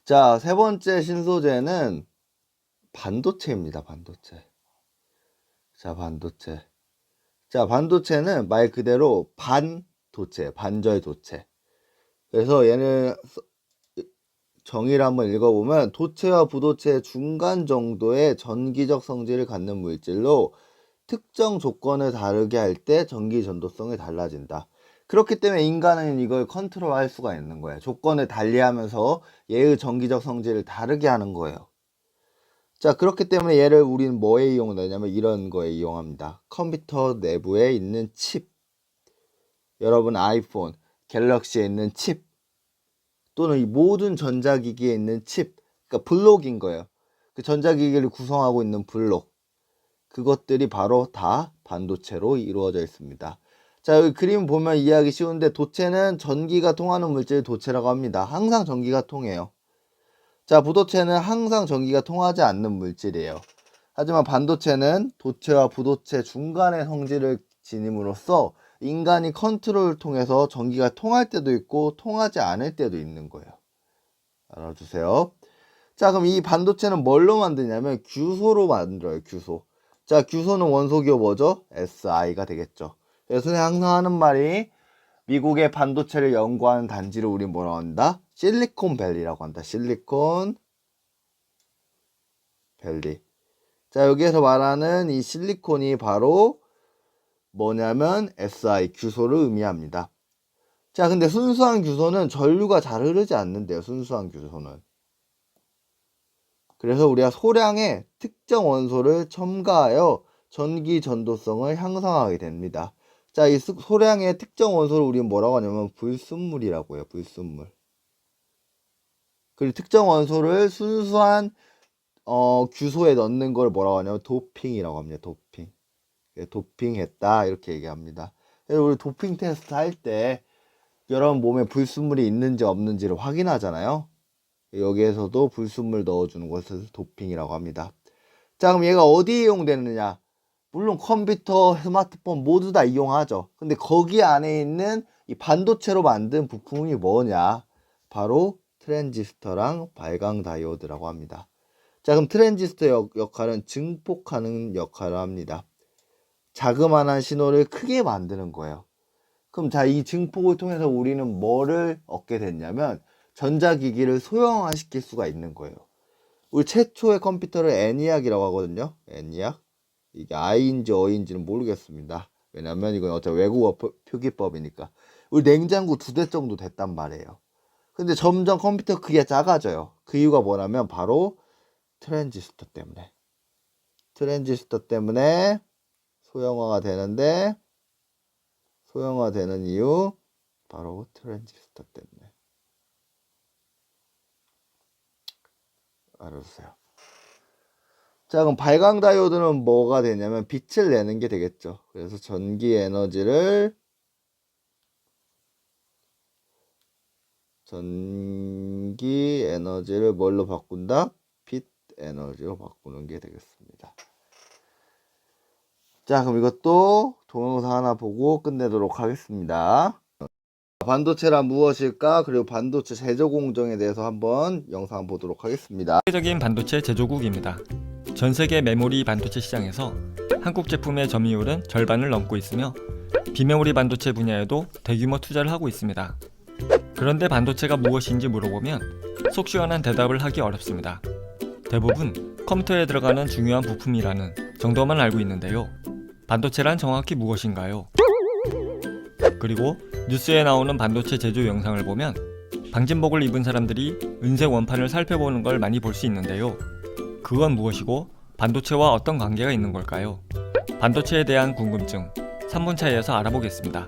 자, 세 번째 신소재는 반도체입니다. 반도체. 자, 반도체. 자, 반도체는 말 그대로 반도체, 반절도체. 그래서 얘는 정의를 한번 읽어보면 도체와 부도체의 중간 정도의 전기적 성질을 갖는 물질로 특정 조건을 다르게 할 때 전기 전도성이 달라진다. 그렇기 때문에 인간은 이걸 컨트롤할 수가 있는 거예요. 조건을 달리하면서 얘의 전기적 성질을 다르게 하는 거예요. 자, 그렇기 때문에 얘를 우리는 뭐에 이용하냐면 이런 거에 이용합니다. 컴퓨터 내부에 있는 칩, 여러분 아이폰, 갤럭시에 있는 칩, 또는 이 모든 전자기기에 있는 칩, 그러니까 블록인 거예요. 그 전자기기를 구성하고 있는 블록, 그것들이 바로 다 반도체로 이루어져 있습니다. 자, 여기 그림 보면 이해하기 쉬운데 도체는 전기가 통하는 물질을 도체라고 합니다. 항상 전기가 통해요. 자, 부도체는 항상 전기가 통하지 않는 물질이에요. 하지만 반도체는 도체와 부도체 중간의 성질을 지님으로써 인간이 컨트롤을 통해서 전기가 통할 때도 있고 통하지 않을 때도 있는 거예요. 알아주세요. 자, 그럼 이 반도체는 뭘로 만드냐면 규소로 만들어요. 규소. 자, 규소는 원소기호 뭐죠? SI가 되겠죠. 그래서 항상 하는 말이 미국의 반도체를 연구하는 단지를 우리 뭐라고 한다? 실리콘밸리라고 한다. 실리콘밸리. 자, 여기에서 말하는 이 실리콘이 바로 뭐냐면 SI, 규소를 의미합니다. 자, 근데 순수한 규소는 전류가 잘 흐르지 않는데요. 순수한 규소는. 그래서 우리가 소량의 특정 원소를 첨가하여 전기 전도성을 향상하게 됩니다. 자, 이 소량의 특정 원소를 우리는 뭐라고 하냐면 불순물이라고 해요. 불순물. 그리고 특정 원소를 순수한 규소에 넣는 걸 뭐라고 하냐면 도핑이라고 합니다. 도핑. 도핑했다 이렇게 얘기합니다. 그래서 우리 도핑 테스트 할 때 여러분 몸에 불순물이 있는지 없는지를 확인하잖아요. 여기에서도 불순물 넣어주는 것을 도핑이라고 합니다. 자, 그럼 얘가 어디에 이용되느냐? 물론 컴퓨터, 스마트폰 모두 다 이용하죠. 근데 거기 안에 있는 이 반도체로 만든 부품이 뭐냐? 바로 트랜지스터랑 발광 다이오드라고 합니다. 자, 그럼 트랜지스터 역할은 증폭하는 역할을 합니다. 자그마한 신호를 크게 만드는 거예요. 그럼 자, 이 증폭을 통해서 우리는 뭐를 얻게 됐냐면 전자기기를 소형화시킬 수가 있는 거예요. 우리 최초의 컴퓨터를 애니악이라고 하거든요. 애니악. 이게 I인지 O인지는 모르겠습니다. 왜냐면 이건 어차피 외국어 표기법이니까. 우리 냉장고 2대 정도 됐단 말이에요. 근데 점점 컴퓨터 크기가 작아져요. 그 이유가 뭐냐면 바로 트랜지스터 때문에. 트랜지스터 때문에 소형화가 되는데, 소형화되는 이유 바로 트랜지스터 때문에. 알아주세요. 자, 그럼 발광 다이오드는 뭐가 되냐면 빛을 내는 게 되겠죠. 그래서 전기 에너지를 뭘로 바꾼다? 빛 에너지로 바꾸는 게 되겠습니다. 자, 그럼 이것도 동영상 하나 보고 끝내도록 하겠습니다. 반도체란 무엇일까? 그리고 반도체 제조 공정에 대해서 한번 영상 보도록 하겠습니다. 세계적인 반도체 제조국입니다. 전 세계 메모리 반도체 시장에서 한국 제품의 점유율은 절반을 넘고 있으며 비메모리 반도체 분야에도 대규모 투자를 하고 있습니다. 그런데 반도체가 무엇인지 물어보면 속 시원한 대답을 하기 어렵습니다. 대부분 컴퓨터에 들어가는 중요한 부품이라는 정도만 알고 있는데요. 반도체란 정확히 무엇인가요? 그리고 뉴스에 나오는 반도체 제조 영상을 보면 방진복을 입은 사람들이 은색 원판을 살펴보는 걸 많이 볼 수 있는데요. 그건 무엇이고 반도체와 어떤 관계가 있는 걸까요? 반도체에 대한 궁금증 3분 차이에서 알아보겠습니다.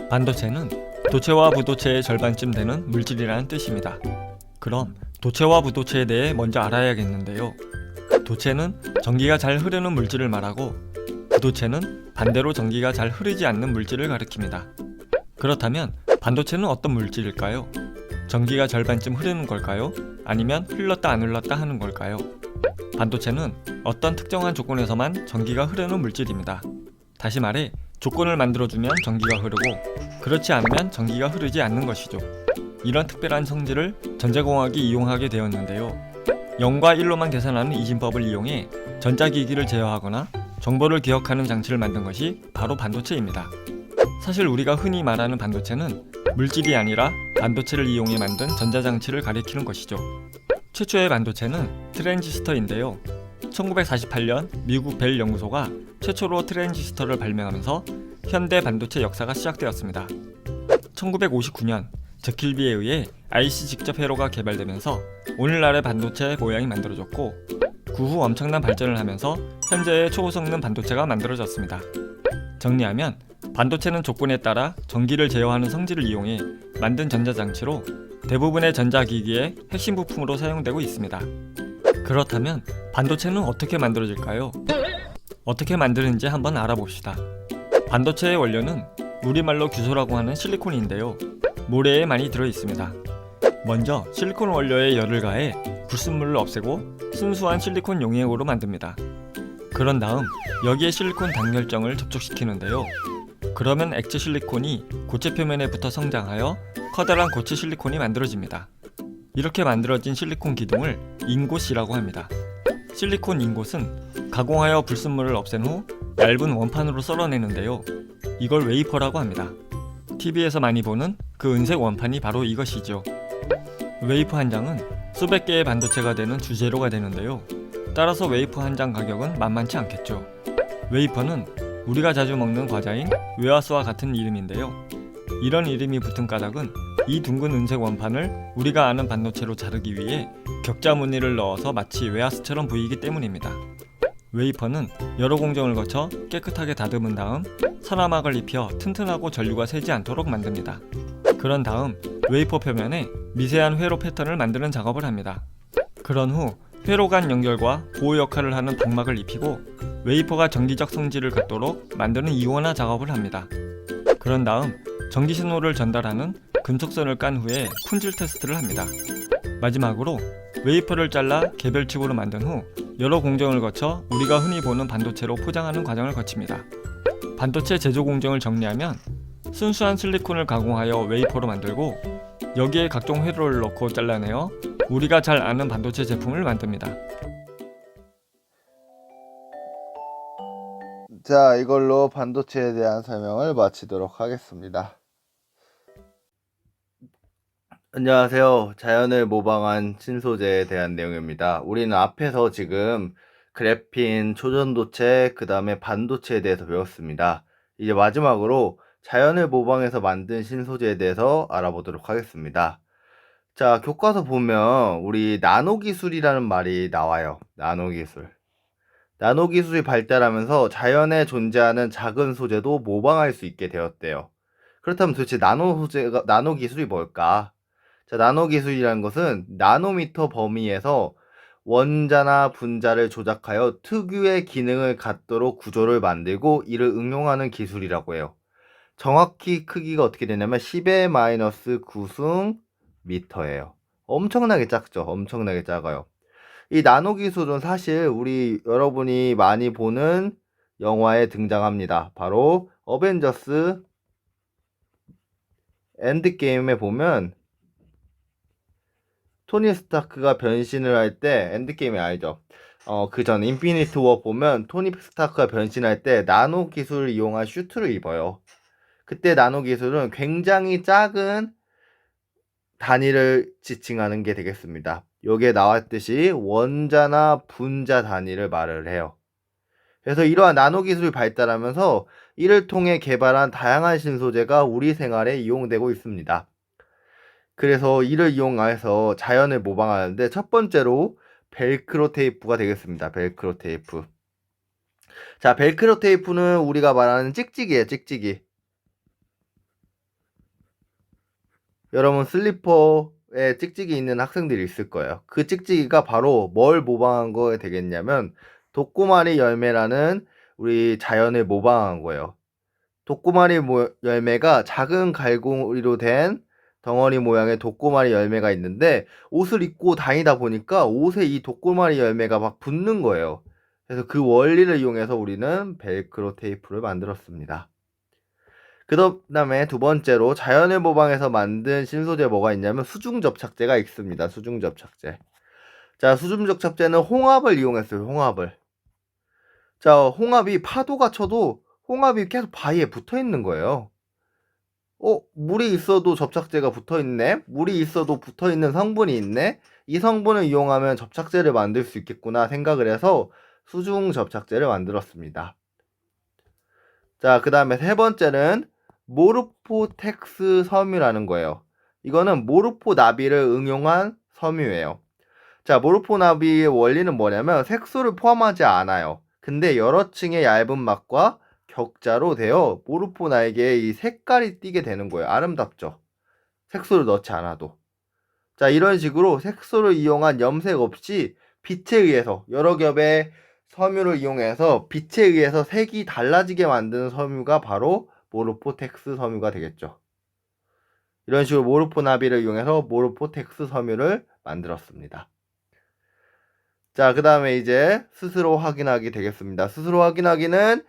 반도체는 도체와 부도체의 절반쯤 되는 물질이라는 뜻입니다. 그럼 도체와 부도체에 대해 먼저 알아야겠는데요. 도체는 전기가 잘 흐르는 물질을 말하고 부도체는 반대로 전기가 잘 흐르지 않는 물질을 가리킵니다. 그렇다면 반도체는 어떤 물질일까요? 전기가 절반쯤 흐르는 걸까요? 아니면 흘렀다 안 흘렀다 하는 걸까요? 반도체는 어떤 특정한 조건에서만 전기가 흐르는 물질입니다. 다시 말해 조건을 만들어주면 전기가 흐르고 그렇지 않으면 전기가 흐르지 않는 것이죠. 이런 특별한 성질을 전자공학이 이용하게 되었는데요. 0과 1로만 계산하는 이진법을 이용해 전자기기를 제어하거나 정보를 기억하는 장치를 만든 것이 바로 반도체입니다. 사실 우리가 흔히 말하는 반도체는 물질이 아니라 반도체를 이용해 만든 전자장치를 가리키는 것이죠. 최초의 반도체는 트랜지스터인데요. 1948년 미국 벨 연구소가 최초로 트랜지스터를 발명하면서 현대 반도체 역사가 시작되었습니다. 1959년 저킬비에 의해 IC 직접 회로가 개발되면서 오늘날의 반도체 모양이 만들어졌고, 그 후 엄청난 발전을 하면서 현재의 초고성능 반도체가 만들어졌습니다. 정리하면 반도체는 조건에 따라 전기를 제어하는 성질을 이용해 만든 전자장치로 대부분의 전자기기의 핵심 부품으로 사용되고 있습니다. 그렇다면 반도체는 어떻게 만들어질까요? 어떻게 만드는지 한번 알아봅시다. 반도체의 원료는 우리말로 규소라고 하는 실리콘인데요. 모래에 많이 들어있습니다. 먼저 실리콘 원료에 열을 가해 불순물을 없애고 순수한 실리콘 용액으로 만듭니다. 그런 다음 여기에 실리콘 단결정을 접촉시키는데요. 그러면 액체 실리콘이 고체 표면에 붙어 성장하여 커다란 고체 실리콘이 만들어집니다. 이렇게 만들어진 실리콘 기둥을 인곳이라고 합니다. 실리콘 인곳은 가공하여 불순물을 없앤 후 얇은 원판으로 썰어내는데요. 이걸 웨이퍼라고 합니다. TV에서 많이 보는 그 은색 원판이 바로 이것이죠. 웨이퍼 한 장은 수백 개의 반도체가 되는 주재료가 되는데요. 따라서 웨이퍼 한 장 가격은 만만치 않겠죠. 웨이퍼는 우리가 자주 먹는 과자인 웨하스와 같은 이름인데요. 이런 이름이 붙은 까닭은 이 둥근 은색 원판을 우리가 아는 반도체로 자르기 위해 격자 무늬를 넣어서 마치 웨하스처럼 보이기 때문입니다. 웨이퍼는 여러 공정을 거쳐 깨끗하게 다듬은 다음 산화막을 입혀 튼튼하고 전류가 새지 않도록 만듭니다. 그런 다음 웨이퍼 표면에 미세한 회로 패턴을 만드는 작업을 합니다. 그런 후 회로 간 연결과 보호 역할을 하는 방막을 입히고 웨이퍼가 전기적 성질을 갖도록 만드는 이온화 작업을 합니다. 그런 다음 전기 신호를 전달하는 금속선을 깐 후에 품질 테스트를 합니다. 마지막으로 웨이퍼를 잘라 개별칩으로 만든 후 여러 공정을 거쳐 우리가 흔히 보는 반도체로 포장하는 과정을 거칩니다. 반도체 제조 공정을 정리하면 순수한 실리콘을 가공하여 웨이퍼로 만들고 여기에 각종 회로를 넣고 잘라내어 우리가 잘 아는 반도체 제품을 만듭니다. 자, 이걸로 반도체에 대한 설명을 마치도록 하겠습니다. 안녕하세요. 자연을 모방한 신소재에 대한 내용입니다. 우리는 앞에서 지금 그래핀, 초전도체, 그 다음에 반도체에 대해서 배웠습니다. 이제 마지막으로 자연을 모방해서 만든 신소재에 대해서 알아보도록 하겠습니다. 자, 교과서 보면 우리 나노기술이라는 말이 나와요. 나노기술. 나노기술이 발달하면서 자연에 존재하는 작은 소재도 모방할 수 있게 되었대요. 그렇다면 도대체 나노기술이 뭘까? 자, 나노기술이라는 것은 나노미터 범위에서 원자나 분자를 조작하여 특유의 기능을 갖도록 구조를 만들고 이를 응용하는 기술이라고 해요. 정확히 크기가 어떻게 되냐면 10의 마이너스 9승 미터예요. 엄청나게 작죠. 엄청나게 작아요. 이 나노기술은 사실 우리 여러분이 많이 보는 영화에 등장합니다. 바로 어벤져스 엔드게임에 보면 토니 스타크가 변신을 할 때, 엔드게임이 알죠? 그 전 인피니트 워 보면 토니 스타크가 변신할 때 나노 기술을 이용한 슈트를 입어요. 그때 나노 기술은 굉장히 작은 단위를 지칭하는 게 되겠습니다. 여기에 나왔듯이 원자나 분자 단위를 말을 해요. 그래서 이러한 나노 기술이 발달하면서 이를 통해 개발한 다양한 신소재가 우리 생활에 이용되고 있습니다. 그래서 이를 이용해서 자연을 모방하는데 첫 번째로 벨크로 테이프가 되겠습니다. 벨크로 테이프. 자, 벨크로 테이프는 우리가 말하는 찍찍이에요. 찍찍이. 여러분 슬리퍼에 찍찍이 있는 학생들이 있을 거예요. 그 찍찍이가 바로 뭘 모방한 거에 되겠냐면 독고마리 열매라는 우리 자연을 모방한 거예요. 독고마리 열매가 작은 갈고리로 된 덩어리 모양의 독고마리 열매가 있는데 옷을 입고 다니다 보니까 옷에 이 독고마리 열매가 막 붙는 거예요. 그래서 그 원리를 이용해서 우리는 벨크로 테이프를 만들었습니다. 그 다음에 두 번째로 자연을 모방해서 만든 신소재 뭐가 있냐면 수중접착제가 있습니다. 수중접착제. 자, 수중접착제는 홍합을 이용했어요. 홍합을. 자, 홍합이 파도가 쳐도 홍합이 계속 바위에 붙어 있는 거예요. 물이 있어도 접착제가 붙어 있네? 물이 있어도 붙어 있는 성분이 있네? 이 성분을 이용하면 접착제를 만들 수 있겠구나 생각을 해서 수중 접착제를 만들었습니다. 자, 그 다음에 세 번째는 모르포텍스 섬유라는 거예요. 이거는 모르포 나비를 응용한 섬유예요. 자, 모르포 나비의 원리는 뭐냐면 색소를 포함하지 않아요. 근데 여러 층의 얇은 막과 격자로 되어 모르포 나에게 이 색깔이 띄게 되는 거예요. 아름답죠? 색소를 넣지 않아도. 자, 이런 식으로 색소를 이용한 염색 없이 빛에 의해서 여러 겹의 섬유를 이용해서 빛에 의해서 색이 달라지게 만드는 섬유가 바로 모르포텍스 섬유가 되겠죠. 이런 식으로 모르포 나비를 이용해서 모르포텍스 섬유를 만들었습니다. 자, 그 다음에 이제 스스로 확인하기 되겠습니다. 스스로 확인하기는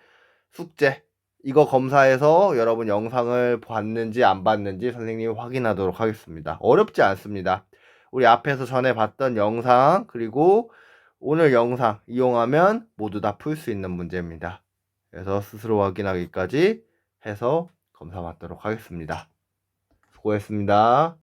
숙제. 이거 검사해서 여러분 영상을 봤는지 안 봤는지 선생님이 확인하도록 하겠습니다. 어렵지 않습니다. 우리 앞에서 전에 봤던 영상 그리고 오늘 영상 이용하면 모두 다 풀 수 있는 문제입니다. 그래서 스스로 확인하기까지 해서 검사 받도록 하겠습니다. 수고했습니다.